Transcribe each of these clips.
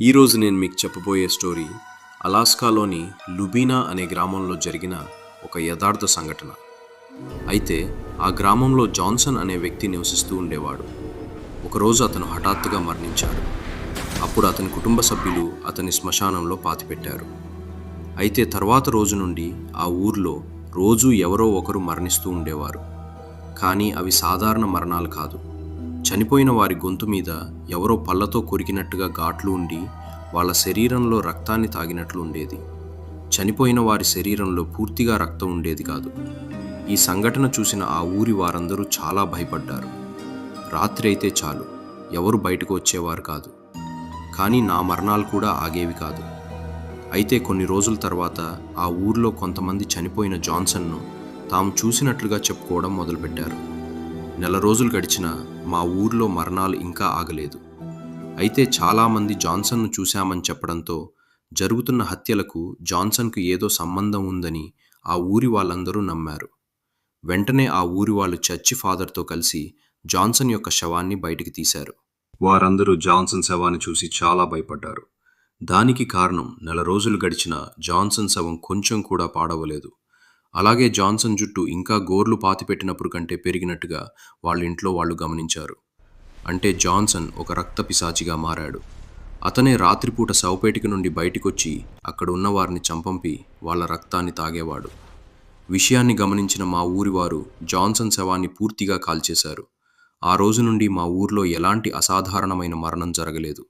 ఈరోజు నేను మీకు చెప్పబోయే స్టోరీ అలాస్కాలోని లుబీనా అనే గ్రామంలో జరిగిన ఒక యథార్థ సంఘటన. అయితే ఆ గ్రామంలో జాన్సన్ అనే వ్యక్తి నివసిస్తూ ఉండేవాడు. ఒకరోజు అతను హఠాత్తుగా మరణించాడు. అప్పుడు అతని కుటుంబ సభ్యులు అతని శ్మశానంలో పాతిపెట్టారు. అయితే తర్వాత రోజు నుండి ఆ ఊర్లో రోజూ ఎవరో ఒకరు మరణిస్తూ ఉండేవారు. కానీ అవి సాధారణ మరణాలు కాదు. చనిపోయిన వారి గొంతు మీద ఎవరో పళ్ళతో కొరికినట్టుగా ఘాట్లు ఉండి వాళ్ళ శరీరంలో రక్తాన్ని తాగినట్లు ఉండేది. చనిపోయిన వారి శరీరంలో పూర్తిగా రక్తం ఉండేది కాదు. ఈ సంఘటన చూసిన ఆ ఊరి వారందరూ చాలా భయపడ్డారు. రాత్రి అయితే చాలు, ఎవరు బయటకు వచ్చేవారు కాదు. కానీ నా మరణాలు కూడా ఆగేవి కాదు. అయితే కొన్ని రోజుల తర్వాత ఆ ఊర్లో కొంతమంది చనిపోయిన జాన్సన్ను తాము చూసినట్లుగా చెప్పుకోవడం మొదలుపెట్టారు. నెల రోజులు గడిచినా మా ఊర్లో మరణాలు ఇంకా ఆగలేదు. అయితే చాలామంది జాన్సన్ను చూశామని చెప్పడంతో జరుగుతున్న హత్యలకు జాన్సన్కు ఏదో సంబంధం ఉందని ఆ ఊరి వాళ్ళందరూ నమ్మారు. వెంటనే ఆ ఊరి వాళ్ళు చర్చి ఫాదర్తో కలిసి జాన్సన్ యొక్క శవాన్ని బయటికి తీశారు. వారందరూ జాన్సన్ శవాన్ని చూసి చాలా భయపడ్డారు. దానికి కారణం నెల రోజులు గడిచినా జాన్సన్ శవం కొంచెం కూడా పాడవలేదు. అలాగే జాన్సన్ జుట్టు ఇంకా గోర్లు పాతిపెట్టినప్పుడు కంటే పెరిగినట్టుగా వాళ్ళ ఇంట్లో వాళ్ళు గమనించారు. అంటే జాన్సన్ ఒక రక్త పిశాచిగా మారాడు. అతనే రాత్రిపూట శవపేటిక నుండి బయటికొచ్చి అక్కడ ఉన్న వారిని చంపంపి వాళ్ళ రక్తాన్ని తాగేవాడు. విషయాన్ని గమనించిన మా ఊరివారు జాన్సన్ శవాన్ని పూర్తిగా కాల్చేశారు. ఆ రోజు నుండి మా ఊర్లో ఎలాంటి అసాధారణమైన మరణం జరగలేదు.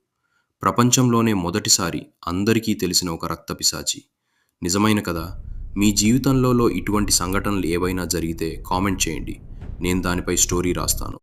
ప్రపంచంలోనే మొదటిసారి అందరికీ తెలిసిన ఒక రక్త పిశాచి. నిజమైన కదా? మీ జీవితంలో ఇటువంటి సంఘటనలు ఏవైనా జరిగితే కామెంట్ చేయండి. నేను దానిపై స్టోరీ రాస్తాను.